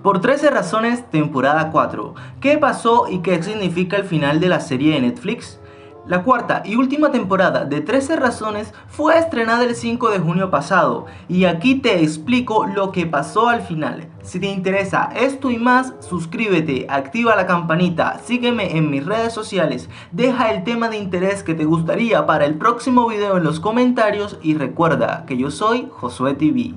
Por 13 razones, temporada 4. ¿Qué pasó y qué significa el final de la serie de Netflix? La cuarta y última temporada de 13 razones fue estrenada el 5 de junio pasado y aquí te explico lo que pasó al final. Si te interesa esto y más, suscríbete, activa la campanita, sígueme en mis redes sociales, deja el tema de interés que te gustaría para el próximo video en los comentarios y recuerda que yo soy Josué TV.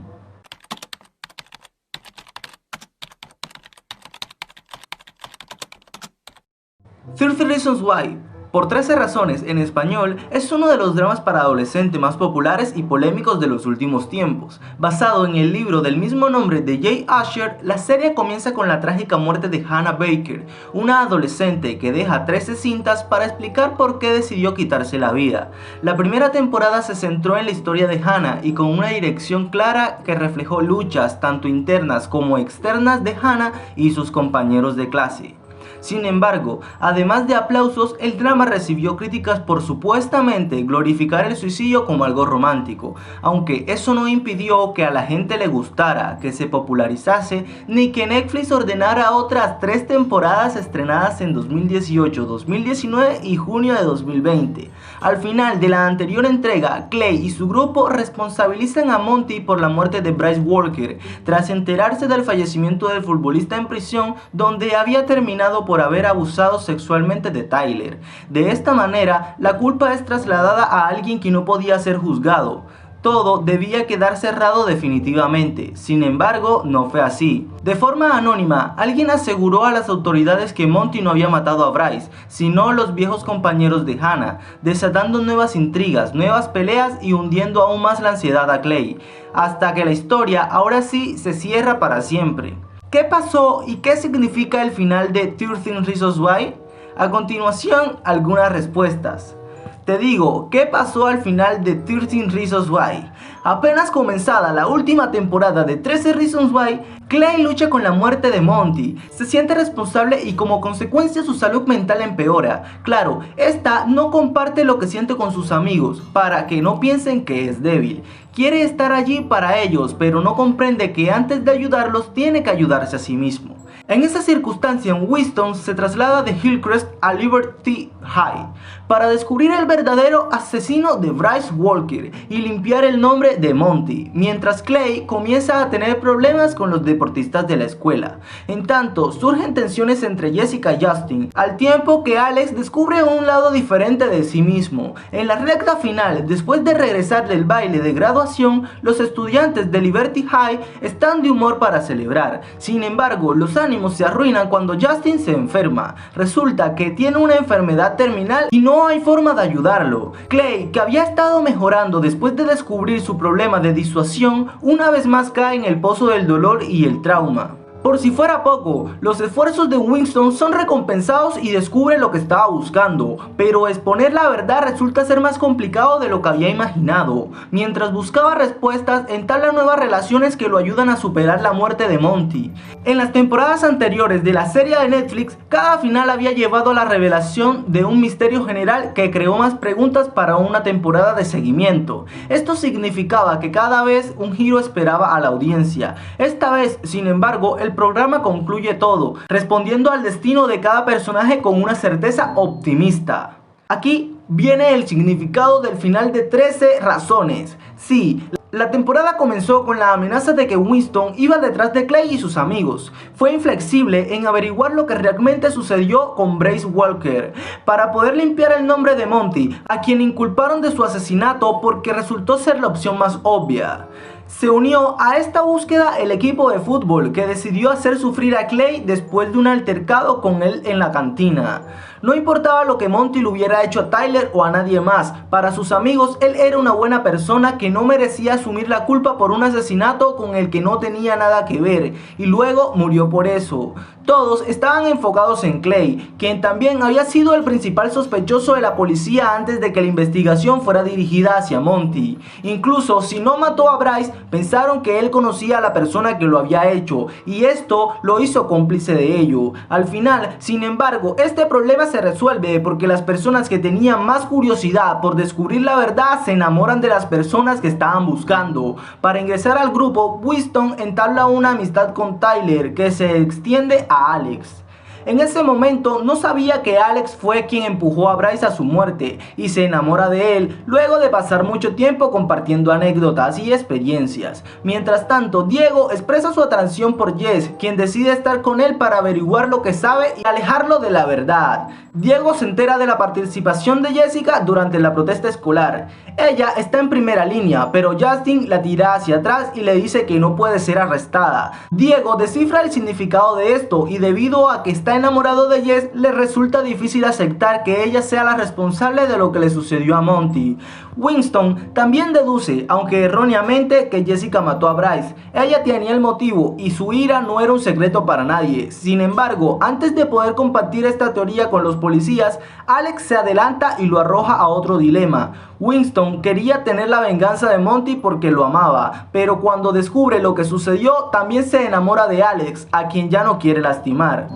30 Reasons Why, por 13 razones en español, es uno de los dramas para adolescentes más populares y polémicos de los últimos tiempos. Basado en el libro del mismo nombre de Jay Asher, la serie comienza con la trágica muerte de Hannah Baker, una adolescente que deja 13 cintas para explicar por qué decidió quitarse la vida. La primera temporada se centró en la historia de Hannah y con una dirección clara que reflejó luchas tanto internas como externas de Hannah y sus compañeros de clase. Sin embargo, además de aplausos, el drama recibió críticas por supuestamente glorificar el suicidio como algo romántico, aunque eso no impidió que a la gente le gustara, que se popularizase, ni que Netflix ordenara otras 3 temporadas estrenadas en 2018, 2019 y junio de 2020. Al final de la anterior entrega, Clay y su grupo responsabilizan a Monty por la muerte de Bryce Walker, tras enterarse del fallecimiento del futbolista en prisión donde había terminado por haber abusado sexualmente de Tyler. De esta manera, la culpa es trasladada a alguien que no podía ser juzgado. Todo debía quedar cerrado definitivamente, sin embargo, no fue así. De forma anónima, alguien aseguró a las autoridades que Monty no había matado a Bryce, sino los viejos compañeros de Hannah, desatando nuevas intrigas, nuevas peleas y hundiendo aún más la ansiedad a Clay, hasta que la historia ahora sí se cierra para siempre. ¿Qué pasó y qué significa el final de 13 Reasons Why? A continuación, algunas respuestas. Te digo, ¿qué pasó al final de 13 Reasons Why? Apenas comenzada la última temporada de 13 Reasons Why, Clay lucha con la muerte de Monty, se siente responsable y como consecuencia su salud mental empeora. Claro, esta no comparte lo que siente con sus amigos, para que no piensen que es débil. Quiere estar allí para ellos, pero no comprende que antes de ayudarlos tiene que ayudarse a sí mismo. En esa circunstancia, Winston se traslada de Hillcrest a Liberty High para descubrir el verdadero asesino de Bryce Walker y limpiar el nombre de Monty, mientras Clay comienza a tener problemas con los deportistas de la escuela. En tanto, surgen tensiones entre Jessica y Justin, al tiempo que Alex descubre un lado diferente de sí mismo. En la recta final, después de regresar del baile de graduación, los estudiantes de Liberty High están de humor para celebrar. Sin embargo, los ánimos se arruinan cuando Justin se enferma. Resulta que tiene una enfermedad terminal y no hay forma de ayudarlo. Clay, que había estado mejorando después de descubrir su problema de disuasión, una vez más cae en el pozo del dolor y el trauma. Por si fuera poco, los esfuerzos de Winston son recompensados y descubre lo que estaba buscando, pero exponer la verdad resulta ser más complicado de lo que había imaginado. Mientras buscaba respuestas, entabla nuevas relaciones que lo ayudan a superar la muerte de Monty. En las temporadas anteriores de la serie de Netflix, cada final había llevado a la revelación de un misterio general que creó más preguntas para una temporada de seguimiento. Esto significaba que cada vez un giro esperaba a la audiencia. Esta vez, sin embargo, el programa concluye todo, respondiendo al destino de cada personaje con una certeza optimista. Aquí viene el significado del final de 13 razones. Sí, la temporada comenzó con la amenaza de que Winston iba detrás de Clay y sus amigos. Fue inflexible en averiguar lo que realmente sucedió con Bryce Walker, para poder limpiar el nombre de Monty, a quien inculparon de su asesinato porque resultó ser la opción más obvia. Se unió a esta búsqueda el equipo de fútbol, que decidió hacer sufrir a Clay después de un altercado con él en la cantina. No importaba lo que Monty le hubiera hecho a Tyler o a nadie más, para sus amigos él era una buena persona que no merecía asumir la culpa por un asesinato con el que no tenía nada que ver, y luego murió por eso. Todos estaban enfocados en Clay, quien también había sido el principal sospechoso de la policía antes de que la investigación fuera dirigida hacia Monty. Incluso si no mató a Bryce, pensaron que él conocía a la persona que lo había hecho y esto lo hizo cómplice de ello. Al final, sin embargo, este problema se resuelve porque las personas que tenían más curiosidad por descubrir la verdad se enamoran de las personas que estaban buscando. Para ingresar al grupo, Winston entabla una amistad con Tyler que se extiende a Alex. En ese momento no sabía que Alex fue quien empujó a Bryce a su muerte y se enamora de él luego de pasar mucho tiempo compartiendo anécdotas y experiencias. Mientras tanto, Diego expresa su atracción por Jess, quien decide estar con él para averiguar lo que sabe y alejarlo de la verdad. Diego se entera de la participación de Jessica durante la protesta escolar. Ella está en primera línea, pero Justin la tira hacia atrás y le dice que no puede ser arrestada. Diego descifra el significado de esto y debido a que está enamorado de Jess, le resulta difícil aceptar que ella sea la responsable de lo que le sucedió a Monty. Winston también deduce, aunque erróneamente, que Jessica mató a Bryce. Ella tenía el motivo y su ira no era un secreto para nadie. Sin embargo, antes de poder compartir esta teoría con los policías, Alex se adelanta y lo arroja a otro dilema. Winston quería tener la venganza de Monty porque lo amaba, pero cuando descubre lo que sucedió, también se enamora de Alex, a quien ya no quiere lastimar.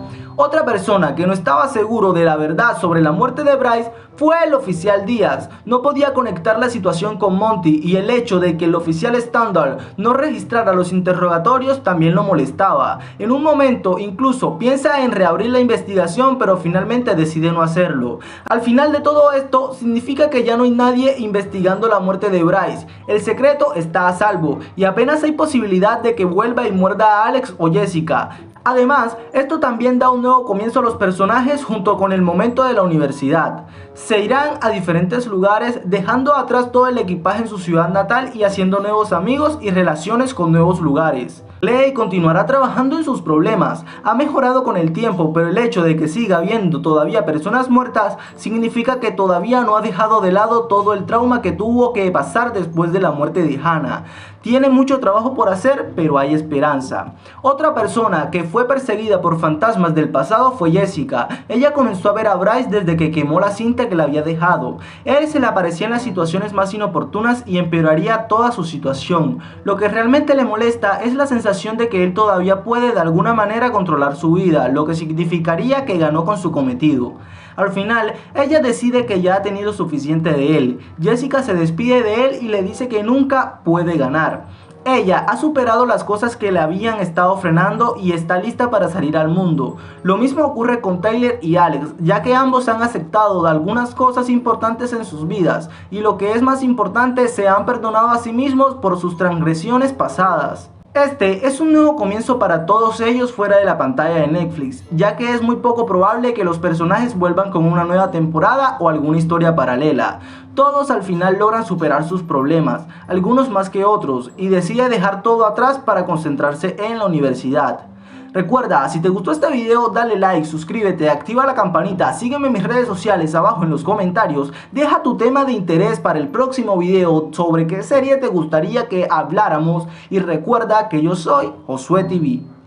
Otra persona que no estaba seguro de la verdad sobre la muerte de Bryce fue el oficial Díaz. No podía conectar la situación con Monty y el hecho de que el oficial Standard no registrara los interrogatorios también lo molestaba. En un momento incluso piensa en reabrir la investigación, pero finalmente decide no hacerlo. Al final de todo esto significa que ya no hay nadie investigando la muerte de Bryce. El secreto está a salvo y apenas hay posibilidad de que vuelva y muerda a Alex o Jessica. Además, esto también da un nuevo comienzo a los personajes junto con el momento de la universidad. Se irán a diferentes lugares dejando atrás todo el equipaje en su ciudad natal y haciendo nuevos amigos y relaciones con nuevos lugares. Clay continuará trabajando en sus problemas, ha mejorado con el tiempo, pero el hecho de que siga habiendo todavía personas muertas significa que todavía no ha dejado de lado todo el trauma que tuvo que pasar después de la muerte de Hannah. Tiene mucho trabajo por hacer, pero hay esperanza. Otra persona que fue perseguida por fantasmas del pasado fue Jessica. Ella comenzó a ver a Bryce desde que quemó la cinta que le había dejado. Él se le aparecía en las situaciones más inoportunas y empeoraría toda su situación. Lo que realmente le molesta es la sensación de que él todavía puede de alguna manera controlar su vida, lo que significaría que ganó con su cometido. Al final, ella decide que ya ha tenido suficiente de él. Jessica se despide de él y le dice que nunca puede ganar. Ella ha superado las cosas que le habían estado frenando y está lista para salir al mundo. Lo mismo ocurre con Tyler y Alex, ya que ambos han aceptado algunas cosas importantes en sus vidas y lo que es más importante, se han perdonado a sí mismos por sus transgresiones pasadas. Este es un nuevo comienzo para todos ellos fuera de la pantalla de Netflix, ya que es muy poco probable que los personajes vuelvan con una nueva temporada o alguna historia paralela. Todos al final logran superar sus problemas, algunos más que otros, y deciden dejar todo atrás para concentrarse en la universidad. Recuerda, si te gustó este video, dale like, suscríbete, activa la campanita, sígueme en mis redes sociales abajo en los comentarios, deja tu tema de interés para el próximo video sobre qué serie te gustaría que habláramos y recuerda que yo soy Josué TV.